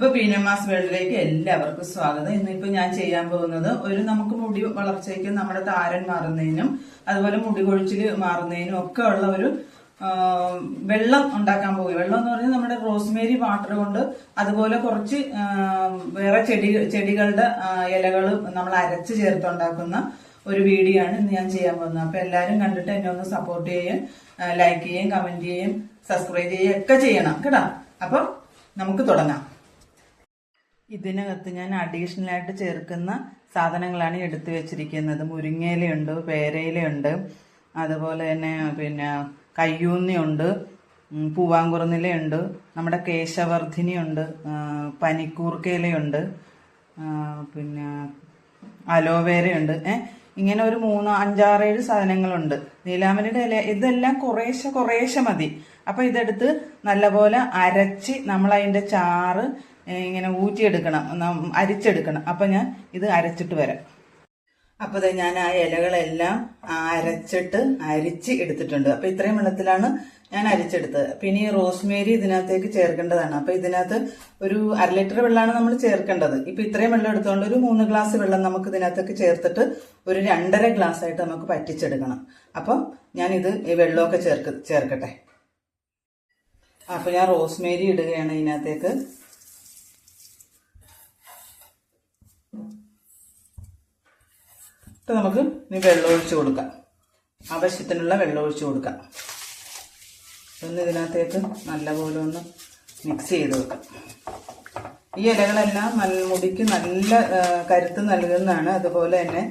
അപ്പൊ ബീനമാസ് വേൾഡിലേക്ക് എല്ലാവർക്കും സ്വാഗതം. ഇന്നിപ്പോ ഞാൻ ചെയ്യാൻ പോകുന്നത് നമുക്ക് മുടി വളർച്ചയ്ക്കും നമ്മുടെ താരൻ മാറുന്നതിനും അതുപോലെ മുടി കൊഴിച്ചിൽ മാറുന്നതിനും ഒക്കെ ഉള്ള ഒരു വെള്ളം ഉണ്ടാക്കാൻ പോകും. വെള്ളം എന്ന് പറഞ്ഞാൽ നമ്മുടെ റോസ്മേരി വാട്ടർ കൊണ്ട് അതുപോലെ കുറച്ച് വേറെ ചെടികളുടെ ഇലകൾ നമ്മൾ അരച്ച് ചേർത്തുണ്ടാക്കുന്ന ഒരു വീഡിയോ ആണ് ഇന്ന് ഞാൻ ചെയ്യാൻ പോകുന്നത്. അപ്പൊ എല്ലാരും കണ്ടിട്ട് എന്നെ ഒന്ന് സപ്പോർട്ട് ചെയ്യുകയും ലൈക്ക് ചെയ്യുകയും കമന്റ് ചെയ്യുകയും സബ്സ്ക്രൈബ് ചെയ്യുകയും ഒക്കെ ചെയ്യണം കേട്ടോ. അപ്പൊ നമുക്ക് തുടങ്ങാം. ഇതിനകത്ത് ഞാൻ അഡീഷണൽ ആയിട്ട് ചേർക്കുന്ന സാധനങ്ങളാണ് എടുത്തു വെച്ചിരിക്കുന്നത്. മുരിങ്ങയിലയുണ്ട്, പേരയിലയുണ്ട്, അതുപോലെ തന്നെ കയ്യൂന്നിയുണ്ട്, പൂവാങ്കുറുന്നിലയുണ്ട്, നമ്മുടെ കേശവർദ്ധിനിയുണ്ട്, പനിക്കൂർക്കയിലയുണ്ട്, പിന്നെ അലോവേരയുണ്ട്. ഇങ്ങനെ ഒരു 5-6-7 സാധനങ്ങളുണ്ട്. നീലാമരിയുടെ ഇല ഇതെല്ലാം കുറേശ്ശെ മതി. അപ്പൊ ഇതെടുത്ത് നല്ലപോലെ അരച്ച് നമ്മൾ അതിന്റെ ചാറ് ഇങ്ങനെ ഊറ്റിയെടുക്കണം, അരിച്ചെടുക്കണം. അപ്പൊ ഞാൻ ഇത് അരച്ചിട്ട് വരാം. അപ്പൊ ഞാൻ ആ ഇലകളെല്ലാം അരിച്ച് എടുത്തിട്ടുണ്ട്. അപ്പൊ ഇത്രയും വെള്ളത്തിലാണ് ഞാൻ അരിച്ചെടുത്തത്. പിന്നെ ഈ റോസ്മേരി ഇതിനകത്തേക്ക് ചേർക്കേണ്ടതാണ്. അപ്പൊ ഇതിനകത്ത് ഒരു 1/2 ലിറ്റർ വെള്ളമാണ് നമ്മൾ ചേർക്കേണ്ടത്. ഇപ്പൊ ഇത്രയും വെള്ളം എടുത്തുകൊണ്ട് ഒരു 3 ഗ്ലാസ് വെള്ളം നമുക്ക് ഇതിനകത്തേക്ക് ചേർത്തിട്ട് ഒരു 2.5 ഗ്ലാസ് ആയിട്ട് നമുക്ക് പറ്റിച്ചെടുക്കണം. അപ്പൊ ഞാനിത് ഈ വെള്ളമൊക്കെ ചേർക്കട്ടെ. അപ്പൊ ഞാൻ റോസ്മേരി ഇടുകയാണ് ഇതിനകത്തേക്ക്. ഇപ്പൊ നമുക്ക് ഇനി വെള്ളം ഒഴിച്ചു കൊടുക്കാം. ആവശ്യത്തിനുള്ള വെള്ളം ഒഴിച്ചു കൊടുക്കാം. ഇതിനകത്തേക്ക് നല്ലപോലെ ഒന്ന് മിക്സ് ചെയ്ത് വെക്കാം. ഈ ഇലകളെല്ലാം മുടിക്ക് നല്ല കരുത്ത് നൽകുന്നതാണ്. അതുപോലെ തന്നെ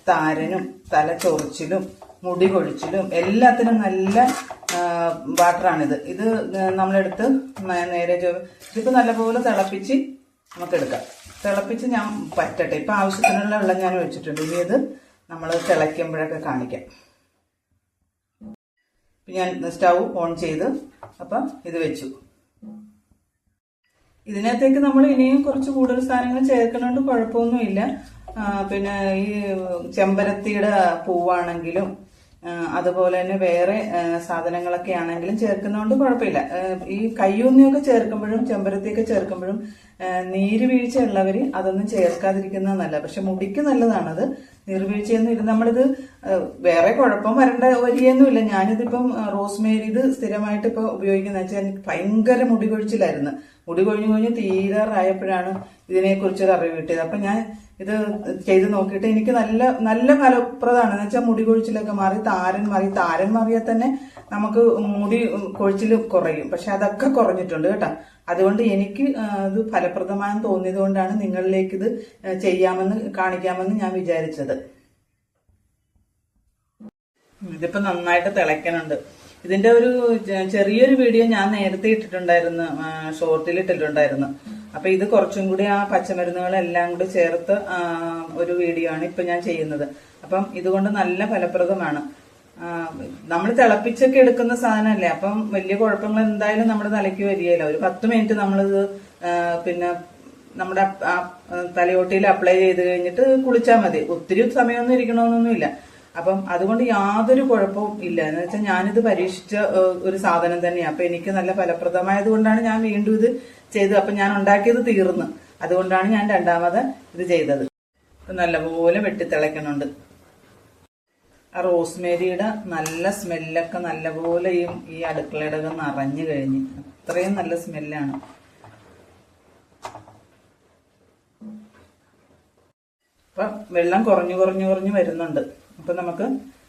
താരനും തലച്ചൊറിച്ചിലും മുടി കൊഴിച്ചിലും എല്ലാത്തിനും നല്ല വാട്ടറാണിത്. ഇത് നമ്മളെടുത്ത് നേരെ ഇതിപ്പോ നല്ലപോലെ തിളപ്പിച്ച് നമുക്കെടുക്കാം. തിളപ്പിച്ച് ഞാൻ പറ്റട്ടെ. ഇപ്പൊ ആവശ്യത്തിനുള്ള വെള്ളം ഞാൻ ഒഴിച്ചിട്ടുണ്ട്. ഇനി ഇത് നമ്മൾ തിളയ്ക്കുമ്പോഴൊക്കെ കാണിക്കാം. ഞാൻ സ്റ്റൗ ഓൺ ചെയ്ത് അപ്പം ഇത് വെച്ചു. ഇതിനകത്തേക്ക് നമ്മൾ ഇനിയും കുറച്ച് കൂടുതൽ സാധനങ്ങൾ ചേർക്കണോണ്ട് കുഴപ്പമൊന്നുമില്ല. പിന്നെ ഈ ചെമ്പരത്തിയുടെ പൂവാണെങ്കിലും അതുപോലെ തന്നെ വേറെ സാധനങ്ങളൊക്കെ ആണെങ്കിലും ചേർക്കുന്നതുകൊണ്ട് കുഴപ്പമില്ല. ഈ കയ്യൂന്നിയൊക്കെ ചേർക്കുമ്പോഴും ചെമ്പരത്തിയൊക്കെ ചേർക്കുമ്പോഴും നീര് വീഴ്ച ഉള്ളവര് അതൊന്നും ചേർക്കാതിരിക്കുന്നത് നല്ല. പക്ഷെ മുടിക്ക് നല്ലതാണത്. നീർവീഴ്ചയൊന്നും ഇല്ല. നമ്മളിത് വേറെ കുഴപ്പം വരികയൊന്നുമില്ല. ഞാനിതിപ്പം റോസ്മേരി ഇത് സ്ഥിരമായിട്ട് ഇപ്പൊ ഉപയോഗിക്കുന്ന വെച്ചാൽ എനിക്ക് ഭയങ്കര മുടി കൊഴിച്ചിലായിരുന്നു. മുടി കൊഴിഞ്ഞു തീരാറായപ്പോഴാണ് ഇതിനെക്കുറിച്ചൊരു അറിവ് കിട്ടിയത്. അപ്പൊ ഞാൻ ഇത് ചെയ്ത് നോക്കിയിട്ട് എനിക്ക് നല്ല ഫലപ്രദമാണ്. എന്ന് വെച്ചാൽ മുടി കൊഴിച്ചിലൊക്കെ മാറി, താരൻ മാറിയാൽ തന്നെ നമുക്ക് മുടി കൊഴിച്ചിൽ കുറയും. പക്ഷെ അതൊക്കെ കുറഞ്ഞിട്ടുണ്ട് കേട്ടോ. അതുകൊണ്ട് എനിക്ക് ഇത് ഫലപ്രദമാണെന്ന് തോന്നിയത് കൊണ്ടാണ് നിങ്ങളിലേക്ക് ഇത് കാണിക്കാമെന്ന് ഞാൻ വിചാരിച്ചത്. ഇതിപ്പോ നന്നായിട്ട് തിളയ്ക്കണുണ്ട്. ഇതിന്റെ ഒരു ചെറിയൊരു വീഡിയോ ഞാൻ നേരത്തെ ഇട്ടിട്ടുണ്ടായിരുന്നു, ഷോർട്ടിൽ ഇട്ടിട്ടുണ്ടായിരുന്നു. അപ്പൊ ഇത് കുറച്ചും കൂടി ആ പച്ചമരുന്നുകളെല്ലാം കൂടി ചേർത്ത് ഒരു വീഡിയോ ആണ് ഇപ്പൊ ഞാൻ ചെയ്യുന്നത്. അപ്പം ഇതുകൊണ്ട് നല്ല ഫലപ്രദമാണ്. നമ്മൾ തിളപ്പിച്ചൊക്കെ എടുക്കുന്ന സാധനമല്ലേ. അപ്പം വലിയ കുഴപ്പങ്ങൾ എന്തായാലും നമ്മുടെ തലയ്ക്ക് വരികയില്ല. ഒരു 10 മിനിറ്റ് നമ്മളിത് പിന്നെ നമ്മുടെ തലയോട്ടിയിൽ അപ്ലൈ ചെയ്ത് കഴിഞ്ഞിട്ട് കുളിച്ചാൽ മതി. ഒത്തിരി സമയമൊന്നും ഇരിക്കണമെന്നൊന്നുമില്ല. അപ്പം അതുകൊണ്ട് യാതൊരു കുഴപ്പവും ഇല്ല. എന്ന് വെച്ചാൽ ഞാനിത് പരീക്ഷിച്ച ഒരു സാധനം തന്നെയാണ്. അപ്പൊ എനിക്ക് നല്ല ഫലപ്രദമായത് കൊണ്ടാണ് ഞാൻ വീണ്ടും ഇത് ചെയ്തത്. അപ്പൊ ഞാൻ ഉണ്ടാക്കിയത് തീർന്നു. അതുകൊണ്ടാണ് ഞാൻ രണ്ടാമത് ഇത് ചെയ്തത്. നല്ലപോലെ വെട്ടിത്തിളയ്ക്കണുണ്ട്. ആ റോസ്മേരിയുടെ നല്ല സ്മെല്ലൊക്കെ നല്ലപോലെ ഈ അടുക്കളയുടെ നിറഞ്ഞു കഴിഞ്ഞ് അത്രയും നല്ല സ്മെല്ലാണ്. അപ്പൊ വെള്ളം കുറഞ്ഞു വരുന്നുണ്ട്. അപ്പൊ നമുക്ക്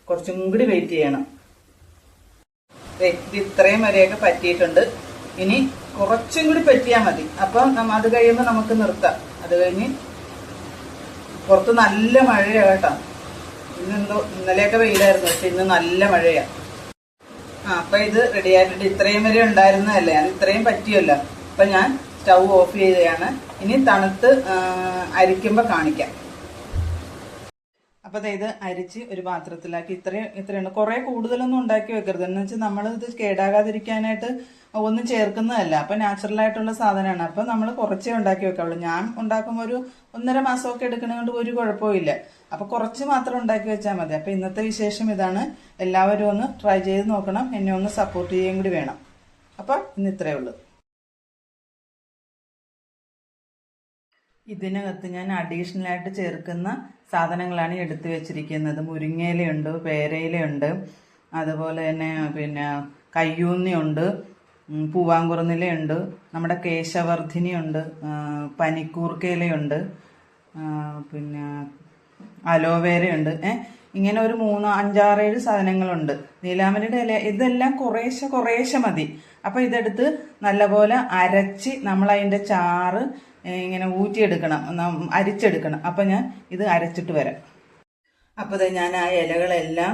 കുറച്ചും കൂടി വെയിറ്റ് ചെയ്യണം. ഇത് ഇത്രയും വരെയൊക്കെ പറ്റിയിട്ടുണ്ട്. ഇനി കുറച്ചും കൂടി പറ്റിയാൽ മതി. അപ്പൊ അത് കഴിയുമ്പോൾ നമുക്ക് നിർത്താം. അത് കഴിഞ്ഞ് പുറത്ത് നല്ല മഴയാ കേട്ടോ. ഇന്നലെയൊക്കെ വെയിലായിരുന്നു, പക്ഷെ ഇന്ന് നല്ല മഴയാ. അപ്പൊ ഇത് റെഡി ആയിട്ടുണ്ട്. ഇത്രയും വരെ ഉണ്ടായിരുന്നതല്ലേ, അത് ഇത്രയും പറ്റിയല്ലോ. അപ്പൊ ഞാൻ സ്റ്റൗ ഓഫ് ചെയ്യുകയാണ്. ഇനി തണുത്ത് അരിക്കുമ്പോ കാണിക്കാം. അപ്പൊ ഇത് അരിച്ച് ഒരു പാത്രത്തിലാക്കി ഇത്രയുണ്ട്. കുറെ കൂടുതലൊന്നും ഉണ്ടാക്കി വെക്കരുത്. എന്ന് വെച്ചാൽ നമ്മൾ ഇത് കേടാകാതിരിക്കാനായിട്ട് ഒന്നും ചേർക്കുന്നതല്ല. അപ്പൊ നാച്ചുറൽ ആയിട്ടുള്ള സാധനമാണ്. അപ്പൊ നമ്മൾ കുറച്ചേ ഉണ്ടാക്കി വെക്കാവുള്ളൂ. ഞാൻ ഉണ്ടാക്കുമ്പോൾ ഒരു 1.5 മാസമൊക്കെ എടുക്കണതുകൊണ്ട് ഒരു കുഴപ്പമില്ല. അപ്പൊ കുറച്ച് മാത്രം ഉണ്ടാക്കി വെച്ചാൽ മതി. അപ്പൊ ഇന്നത്തെ വിശേഷം ഇതാണ്. എല്ലാവരും ഒന്ന് ട്രൈ ചെയ്ത് നോക്കണം. എന്നെ ഒന്ന് സപ്പോർട്ട് ചെയ്യുകയും കൂടി വേണം. അപ്പൊ ഇന്ന് ഇത്രയേ ഉള്ളൂ. ഇതിനകത്ത് ഞാൻ അഡീഷണൽ ആയിട്ട് ചേർക്കുന്ന സാധനങ്ങളാണ് എടുത്തു വെച്ചിരിക്കുന്നത്. മുരിങ്ങയിലയുണ്ട്, പേരയിലയുണ്ട്, അതുപോലെ തന്നെ പിന്നെ കയ്യൂന്നിയുണ്ട്, പൂവാങ്കുറുന്നിലയുണ്ട്, നമ്മുടെ കേശവർദ്ധിനിയുണ്ട്, പനിക്കൂർക്കയിലയുണ്ട്, പിന്നെ അലോവേരയുണ്ട്. ഇങ്ങനെ ഒരു 3-5-6-7 സാധനങ്ങളുണ്ട്. നീലാമരിയുടെ ഇല ഇതെല്ലാം കുറേശ്ശെ മതി. അപ്പോൾ ഇതെടുത്ത് നല്ലപോലെ അരച്ച് നമ്മളതിൻ്റെ ചാറ് ഇങ്ങനെ ഊറ്റിയെടുക്കണം, അരിച്ചെടുക്കണം. അപ്പം ഞാൻ ഇത് അരച്ചിട്ട് വരാം. അപ്പോൾ ഞാൻ ആ ഇലകളെല്ലാം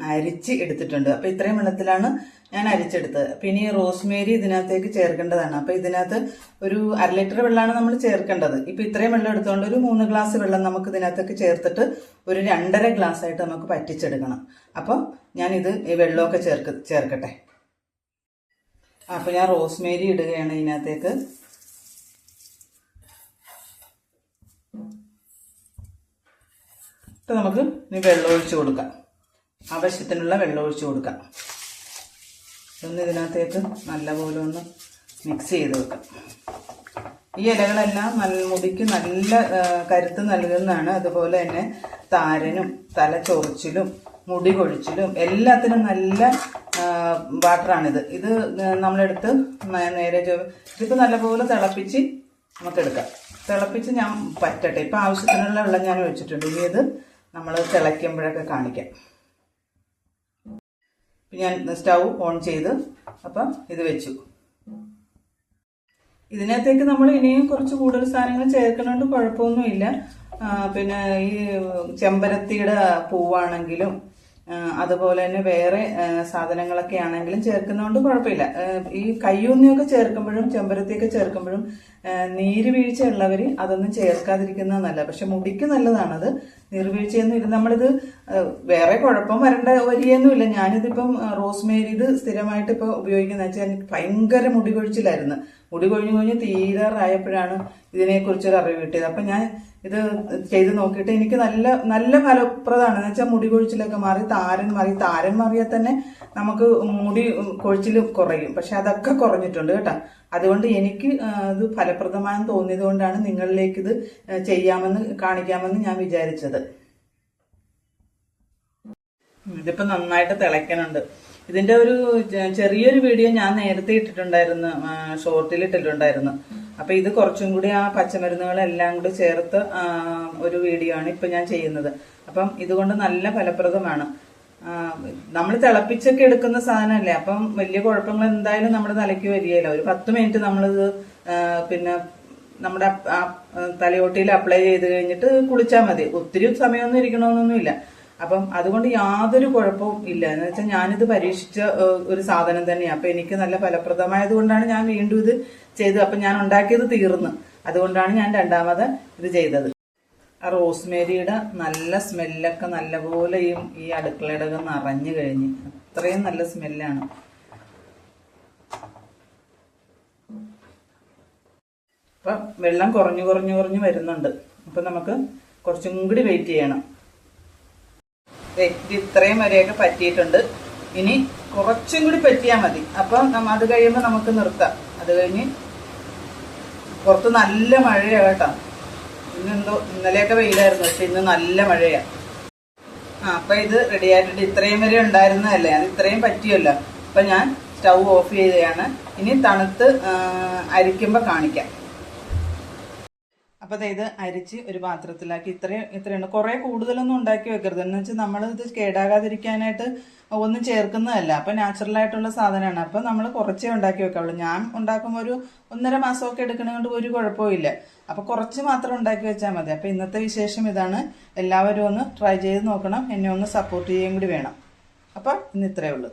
അരിച്ച് എടുത്തിട്ടുണ്ട്. അപ്പോൾ ഇത്രയും വെള്ളത്തിലാണ് ഞാൻ അരിച്ചെടുത്തത്. പിന്നെ ഈ റോസ്മേരി ഇതിനകത്തേക്ക് ചേർക്കേണ്ടതാണ്. അപ്പോൾ ഇതിനകത്ത് ഒരു 1/2 ലിറ്റർ വെള്ളമാണ് നമ്മൾ ചേർക്കേണ്ടത്. ഇപ്പം ഇത്രയും വെള്ളം എടുത്തുകൊണ്ട് ഒരു 3 ഗ്ലാസ് വെള്ളം നമുക്ക് ഇതിനകത്തേക്ക് ചേർത്തിട്ട് ഒരു 2.5 ഗ്ലാസ് ആയിട്ട് നമുക്ക് പറ്റിച്ചെടുക്കണം. അപ്പം ഞാനിത് ഈ വെള്ളമൊക്കെ ചേർക്കട്ടെ. അപ്പോൾ ഞാൻ റോസ്മേരി ഇടുകയാണ് ഇതിനകത്തേക്ക്. ഇപ്പം നമുക്ക് ഇനി വെള്ളം ഒഴിച്ച് കൊടുക്കാം. ആവശ്യത്തിനുള്ള വെള്ളം ഒഴിച്ച് കൊടുക്കാം. ഒന്ന് ഇതിനകത്തേക്ക് നല്ലപോലെ ഒന്ന് മിക്സ് ചെയ്ത് വെക്കാം. ഈ ഇലകളെല്ലാം മുടിക്ക് നല്ല കരുത്ത് നൽകുന്നതാണ്. അതുപോലെ തന്നെ താരനും തലച്ചൊറിച്ചിലും മുടി കൊഴിച്ചിലും എല്ലാത്തിനും നല്ല വാട്ടറാണിത്. ഇത് നമ്മളെടുത്ത് നേരെ ഇതിപ്പോൾ നല്ലപോലെ തിളപ്പിച്ച് നമുക്കെടുക്കാം. തിളപ്പിച്ച് ഞാൻ പറ്റട്ടെ. ഇപ്പം ആവശ്യത്തിനുള്ള വെള്ളം ഞാൻ ഒഴിച്ചിട്ടുണ്ട്. ഇനി ഇത് നമ്മൾ തിളയ്ക്കുമ്പോഴൊക്കെ കാണിക്കാം. ഞാൻ സ്റ്റൗ ഓൺ ചെയ്ത് അപ്പം ഇത് വെച്ചു. ഇതിനകത്തേക്ക് നമ്മൾ ഇനിയും കുറച്ച് കൂടുതൽ സാധനങ്ങൾ ചേർക്കണോണ്ട് കുഴപ്പമൊന്നുമില്ല. പിന്നെ ഈ ചെമ്പരത്തിയുടെ പൂവാണെങ്കിലും അതുപോലെ തന്നെ വേറെ സാധനങ്ങളൊക്കെ ആണെങ്കിലും ചേർക്കുന്നതുകൊണ്ട് കുഴപ്പമില്ല. ഈ കയ്യൂന്നിയൊക്കെ ചേർക്കുമ്പോഴും ചെമ്പരത്തിയൊക്കെ ചേർക്കുമ്പോഴും നീര് വീഴ്ച ഉള്ളവർ അതൊന്നും ചേർക്കാതിരിക്കുന്നത് നല്ല. പക്ഷെ മുടിക്ക് നല്ലതാണത്. നീർവീഴ്ചയൊന്നും ഇല്ല. നമ്മളിത് വേറെ കുഴപ്പം വരികയൊന്നുമില്ല. ഞാനിതിപ്പം റോസ്മേരി ഇത് സ്ഥിരമായിട്ട് ഇപ്പോൾ ഉപയോഗിക്കുന്നത് വെച്ചാൽ എനിക്ക് ഭയങ്കര മുടി കൊഴിച്ചിലായിരുന്നു. മുടി കൊഴിഞ്ഞ് തീരാറായപ്പോഴാണ് ഇതിനെക്കുറിച്ചൊരു അറിവ് കിട്ടിയത്. അപ്പം ഞാൻ ഇത് ചെയ്ത് നോക്കിയിട്ട് എനിക്ക് നല്ല ഫലപ്രദമാണ്. എന്ന് വെച്ചാൽ മുടി കൊഴിച്ചിലൊക്കെ മാറി, താരൻ മാറിയാൽ തന്നെ നമുക്ക് മുടി കൊഴിച്ചിൽ കുറയും. പക്ഷെ അതൊക്കെ കുറഞ്ഞിട്ടുണ്ട് കേട്ടോ. അതുകൊണ്ട് എനിക്ക് ഇത് ഫലപ്രദമാണെന്ന് തോന്നിയത് കൊണ്ടാണ് നിങ്ങളിലേക്ക് ഇത് കാണിക്കാമെന്ന് ഞാൻ വിചാരിച്ചത്. ഇതിപ്പോ നന്നായിട്ട് തിളയ്ക്കണുണ്ട്. ഇതിന്റെ ഒരു ചെറിയൊരു വീഡിയോ ഞാൻ നേരത്തെ ഇട്ടിട്ടുണ്ടായിരുന്നു, ഷോർട്ടിൽ ഇട്ടിട്ടുണ്ടായിരുന്നു. അപ്പൊ ഇത് കുറച്ചും കൂടി ആ പച്ചമരുന്നുകളെല്ലാം കൂടി ചേർത്ത് ഒരു വീഡിയോ ആണ് ഇപ്പൊ ഞാൻ ചെയ്യുന്നത്. അപ്പം ഇതുകൊണ്ട് നല്ല ഫലപ്രദമാണ്. നമ്മൾ തിളപ്പിച്ചൊക്കെ എടുക്കുന്ന സാധനമല്ലേ, അപ്പം വലിയ കുഴപ്പങ്ങൾ എന്തായാലും നമ്മുടെ തലയ്ക്ക് വരികയില്ല. ഒരു 10 മിനിറ്റ് നമ്മളിത് പിന്നെ നമ്മുടെ തലയോട്ടിയിൽ അപ്ലൈ ചെയ്ത് കഴിഞ്ഞിട്ട് കുളിച്ചാൽ മതി. ഒത്തിരി സമയമൊന്നും ഇരിക്കണമെന്നൊന്നുമില്ല. അപ്പം അതുകൊണ്ട് യാതൊരു കുഴപ്പവും ഇല്ല. എന്ന് വെച്ചാൽ ഞാനിത് പരീക്ഷിച്ച ഒരു സാധനം തന്നെയാണ്. അപ്പൊ എനിക്ക് നല്ല ഫലപ്രദമായത് കൊണ്ടാണ് ഞാൻ വീണ്ടും ഇത് ചെയ്തത്. അപ്പൊ ഞാൻ ഉണ്ടാക്കിയത് തീർന്നു. അതുകൊണ്ടാണ് ഞാൻ രണ്ടാമത് ഇത് ചെയ്തത്. ആ റോസ്മേരിയുടെ നല്ല സ്മെല്ലൊക്കെ നല്ലപോലെ ഈ അടുക്കളയുടെ നിറഞ്ഞു കഴിഞ്ഞ് അത്രയും നല്ല സ്മെല്ലാണ്. അപ്പൊ വെള്ളം കുറഞ്ഞു വരുന്നുണ്ട്. അപ്പൊ നമുക്ക് കുറച്ചും കൂടി വെയിറ്റ് ചെയ്യണം. ഇത് ഇത്രയും വരെയൊക്കെ പറ്റിയിട്ടുണ്ട്. ഇനി കുറച്ചും കൂടി പറ്റിയാൽ മതി. അപ്പൊ അത് കഴിയുമ്പോൾ നമുക്ക് നിർത്താം. അത് കഴിഞ്ഞ് പുറത്ത് നല്ല മഴയാണ് കേട്ടോ. ഇന്നെന്തോ ഇന്നലെയൊക്കെ വെയിലായിരുന്നു, പക്ഷെ ഇന്ന് നല്ല മഴയാണ്. അപ്പൊ ഇത് റെഡി ആയിട്ടുണ്ട്. ഇത്രയും വരെ ഉണ്ടായിരുന്നതല്ലേ, അത് ഇത്രയും പറ്റിയല്ലോ. അപ്പൊ ഞാൻ സ്റ്റൗ ഓഫ് ചെയ്യുകയാണ്. ഇനി തണുത്ത് അരിക്കുമ്പോൾ കാണിക്കാം. അപ്പൊ ഇത് അരിച്ച് ഒരു പാത്രത്തിലാക്കി ഇത്രയുണ്ട്. കുറെ കൂടുതലൊന്നും ഉണ്ടാക്കി വെക്കരുത്. എന്ന് വെച്ചാൽ നമ്മൾ ഇത് കേടാകാതിരിക്കാനായിട്ട് ഒന്നും ചേർക്കുന്നതല്ല. അപ്പൊ നാച്ചുറൽ ആയിട്ടുള്ള സാധനമാണ്. അപ്പൊ നമ്മൾ കുറച്ചേ ഉണ്ടാക്കി വെക്കാവുള്ളൂ. ഞാൻ ഉണ്ടാക്കുമ്പോൾ ഒരു 1.5 മാസമൊക്കെ എടുക്കണതുകൊണ്ട് ഒരു കുഴപ്പമില്ല. അപ്പൊ കുറച്ച് മാത്രം ഉണ്ടാക്കി വെച്ചാൽ മതി. അപ്പൊ ഇന്നത്തെ വിശേഷം ഇതാണ്. എല്ലാവരും ഒന്ന് ട്രൈ ചെയ്ത് നോക്കണം. എന്നെ ഒന്ന് സപ്പോർട്ട് ചെയ്യുകയും കൂടി വേണം. അപ്പൊ ഇന്ന് ഇത്രയേ ഉള്ളൂ.